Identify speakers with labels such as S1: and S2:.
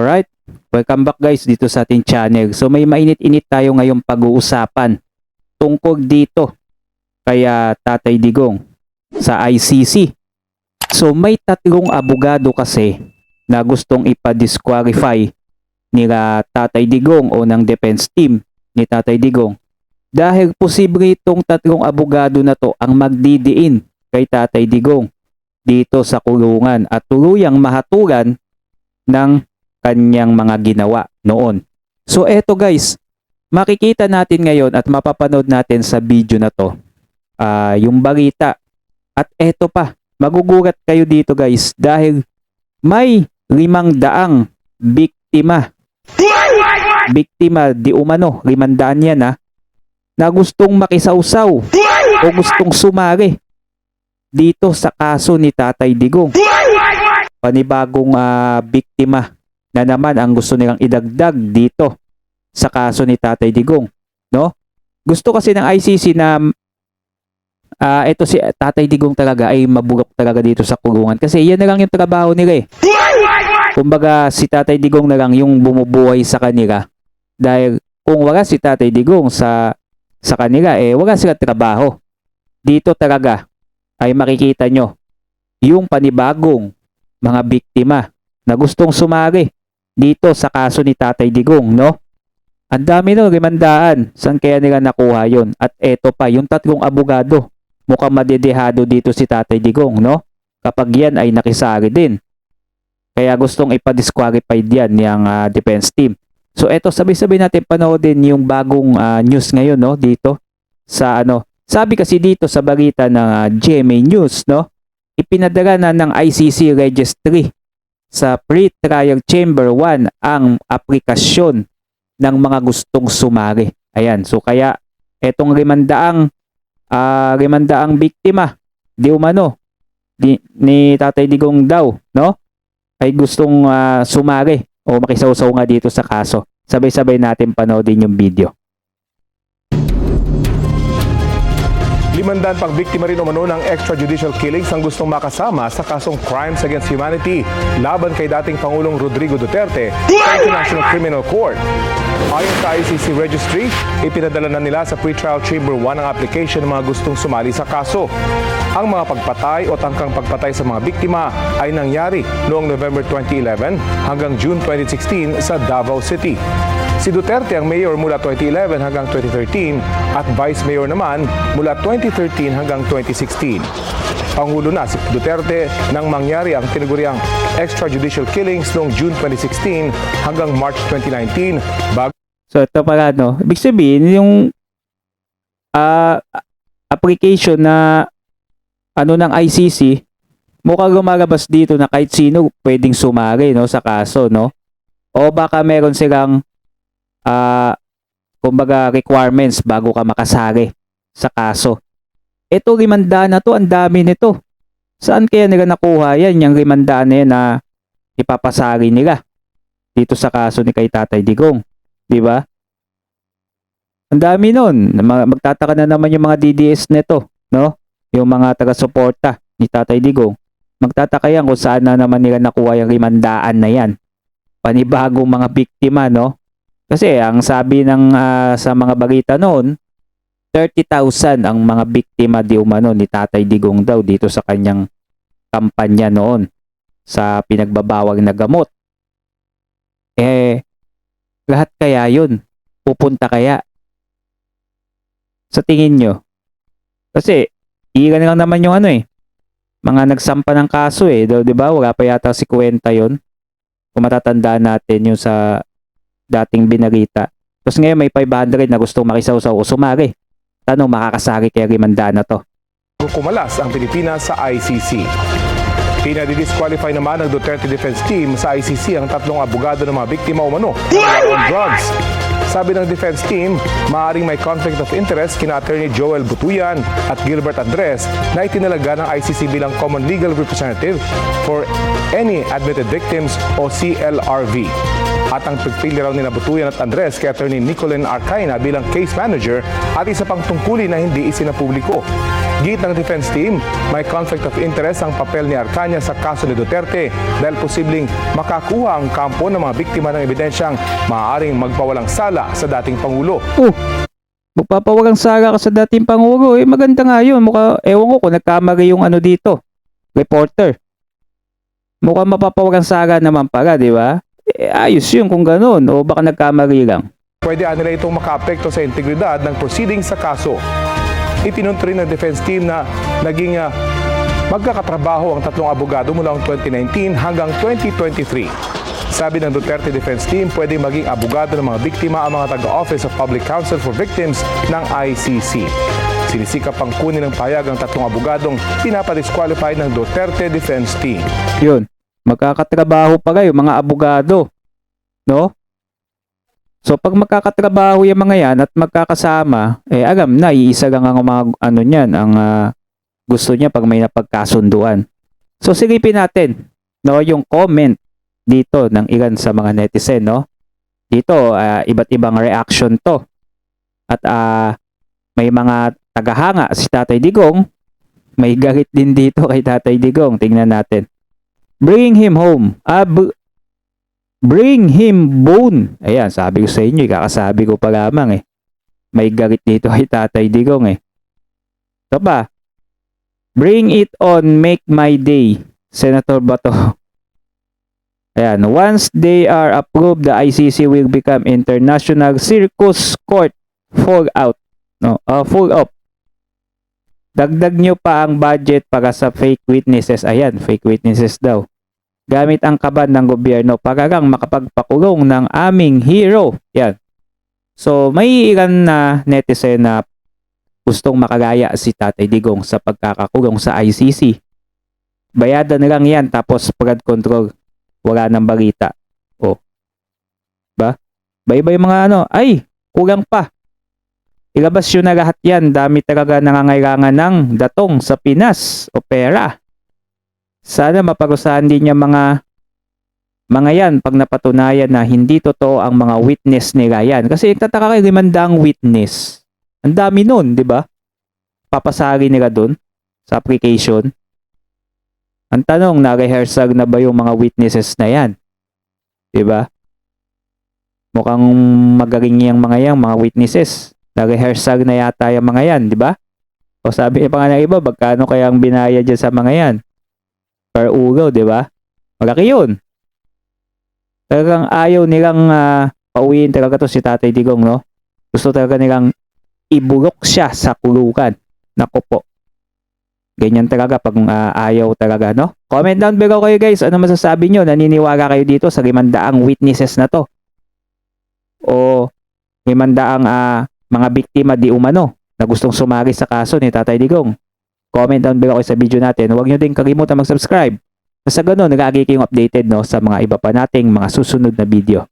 S1: Alright, welcome back guys dito sa ating channel. So may mainit-init tayo ngayong pag-uusapan tungkol dito kaya Tatay Digong sa ICC. So may tatlong abogado kasi na gustong ipa-disqualify nila Tatay Digong o ng defense team ni Tatay Digong dahil posible itong tatlong abogado na to ang magdidiin kay Tatay Digong dito sa kulungan at tuluyang mahatulan ng kanyang mga ginawa noon. So eto guys, makikita natin ngayon at mapapanood natin sa video na to yung balita. At eto pa, magugulat kayo dito guys dahil may 500 biktima. Biktima di umano, 500 yan na gustong makisawsaw o gustong sumari dito sa kaso ni Tatay Digong. Panibagong biktima na naman ang gusto nilang idagdag dito sa kaso ni Tatay Digong, no? Gusto kasi ng ICC na ito si Tatay Digong talaga ay mabugak talaga dito sa kulungan kasi yan na lang yung trabaho nila eh. Kumbaga si Tatay Digong na lang yung bumubuhay sa kanila dahil kung wala si Tatay Digong sa kanila eh wala silang trabaho. Dito talaga ay makikita nyo yung panibagong mga biktima na gustong sumari dito sa kaso ni Tatay Digong, no? Ang dami no, 500. Saan kaya nila nakuha yon? At eto pa, yung tatlong abogado. Mukhang madedehado dito si Tatay Digong, no? Kapag yan ay nakisari din. Kaya gustong ipa-disqualify yan yung defense team. So eto, sabay-sabay natin panoodin yung bagong news ngayon, no? Dito sa Sabi kasi dito sa balita ng GMA News, no? Ipinadala na ng ICC registry sa pre-trial chamber 1 ang aplikasyon ng mga gustong sumari. Ayan, so kaya etong 500 biktima di umano ni Tatay Digong daw, no? Ay gustong sumari o makisawsaw nga dito sa kaso. Sabay-sabay natin panoodin yung video.
S2: 500 pang biktima rin umano ng extrajudicial killings ang gustong makasama sa kasong Crimes Against Humanity laban kay dating Pangulong Rodrigo Duterte sa International Criminal Court. Ayon sa ICC Registry, ipinadala na nila sa Pretrial Chamber 1 ang application ng mga gustong sumali sa kaso. Ang mga pagpatay o tangkang pagpatay sa mga biktima ay nangyari noong November 2011 hanggang June 2016 sa Davao City. Si Duterte ang mayor mula 2011 hanggang 2013 at vice mayor naman mula 2013 hanggang 2016. Pangulo na si Duterte nang mangyari ang tinaguriang extrajudicial killings noong June 2016 hanggang March 2019.
S1: So ito pala ibig sabihin yung application na ng ICC mukhang lumalabas dito na kahit sino pwedeng sumari sa kaso, no? O baka meron silang kumbaga requirements bago ka makasali sa kaso. Ito 500 na to, ang dami nito. Saan kaya nila nakuha yan, yung 500 na yan na ipapasali nila dito sa kaso ni kay Tatay Digong, di ba? Ang dami nun. Magtataka na naman yung mga DDS nito, no? Yung mga taga-suporta ni Tatay Digong. Magtataka yan kung saan na naman nila nakuha yung 500 na yan. Panibagong mga biktima, no? Kasi ang sabi ng sa mga balita noon, 30,000 ang mga biktima di umano ni Tatay Digong daw dito sa kanyang kampanya noon sa pinagbabawal na gamot. Lahat kaya yun? Pupunta kaya? Sa tingin nyo? Kasi, ilan lang naman yung mga nagsampa ng kaso di ba? Wala pa yata si Kwenta yun. Kung matatandaan natin yung sa dating binarita. Tapos ngayon may 500 na gustong makisawsaw o sumari. Tanong, makakasari kaya 500 na to?
S2: Kumalas ang Pilipinas sa ICC. Pinadidisqualify naman ng Duterte Defense Team sa ICC ang tatlong abogado ng mga biktima umano on drugs. Sabi ng defense team, maaaring may conflict of interest kina Attorney Joel Butuyan at Gilbert Andres na itinalaga ng ICC bilang Common Legal Representative for any Admitted Victims o CLRV. at ang pagpili raw ni Butuyan at Andres kay Attorney Nicolene Arcaina bilang case manager at isa pang tungkulin na hindi isinapubliko. Git ng defense team, may conflict of interest ang papel ni Arcaina sa kaso ni Duterte dahil posibleng makakuha ang kampo ng mga biktima ng ebidensyang maaaring magpawalang sala sa dating Pangulo.
S1: Magpapawagang saga ka sa dating Pangulo. Maganda nga yun. Ewan ko kung nagkamali yung ano dito. Reporter. Mukhang mapapawagang saga naman pala, di ba? Ayos yun kung ganun. O baka nagkamali lang.
S2: Pwede nila itong makaapekto sa integridad ng proceeding sa kaso. Itinunto rin ng defense team na naging magkakatrabaho ang tatlong abogado mula 2019 hanggang 2023. Sabi ng Duterte Defense Team, pwede maging abogado ng mga biktima ang mga taga-Office of Public Counsel for Victims ng ICC. Sinisikap pang kunin ng payag ang tatlong abogadong pinapadisqualify ng Duterte Defense Team.
S1: Yun. Magkakatrabaho pa kayo, mga abogado. No? So, pag magkakatrabaho yung mga yan at magkakasama, alam na, iisa lang ang mga ano niyan, ang gusto niya pag may napagkasunduan. So, silipin natin, no, yung comment dito ng ilan sa mga netizen, no? Dito, iba't ibang reaction to. At may mga tagahanga si Tatay Digong, may galit din dito kay Tatay Digong. Tingnan natin. Bring him home. Bring him bone. Ayan, sabi ko sa inyo, kakasabi ko pa lamang May galit dito kay Tatay Digong Ito pa. Bring it on, make my day. Senator Bato. Ayan, once they are approved, the ICC will become International Circus Court. Full out. No, full up. Dagdag nyo pa ang budget para sa fake witnesses. Ayan, fake witnesses daw. Gamit ang kaban ng gobyerno para lang makapagpakulong ng aming hero. Yan. So, may ilan na netizen na gustong makalaya si Tatay Digong sa pagkakakulong sa ICC. Bayadan lang yan tapos flood control. Wala nang balita. Ba? Bye-bye mga ano. Ay, kulang pa. Ilabas yun na lahat yan. Dami talaga nangangailangan ng datong sa Pinas o pera. Sana maparusahan din niya mga yan pag napatunayan na hindi totoo ang mga witness nila yan. Kasi tataka kayo 500 witness. Ang dami nun, di ba? Papasari nila dun sa application. Ang tanong, na-rehearsal na ba yung mga witnesses na yan? Di ba? Mukhang magaling yung mga witnesses. Na-rehearsal na yata yung mga yan, di ba? O sabi pa nga ng iba, magkano kaya ang binayad dyan sa mga yan? Per ugaw, di ba? Malaki yun. Talagang ayaw nilang pauwiin talaga to si Tatay Digong, no? Gusto talaga nilang ibulok siya sa kulungan. Naku po. Ganyan talaga pag ayaw talaga, no? Comment down below kayo guys. Ano masasabi nyo? Naniniwala kayo dito sa 500 witnesses na to? O 500 mga biktima di umano na gustong sumali sa kaso ni Tatay Digong? Comment down below kayo sa video natin. Huwag nyo din kalimutan mag-subscribe. Sa ganun, nag-agi kayong updated, no, sa mga iba pa nating mga susunod na video.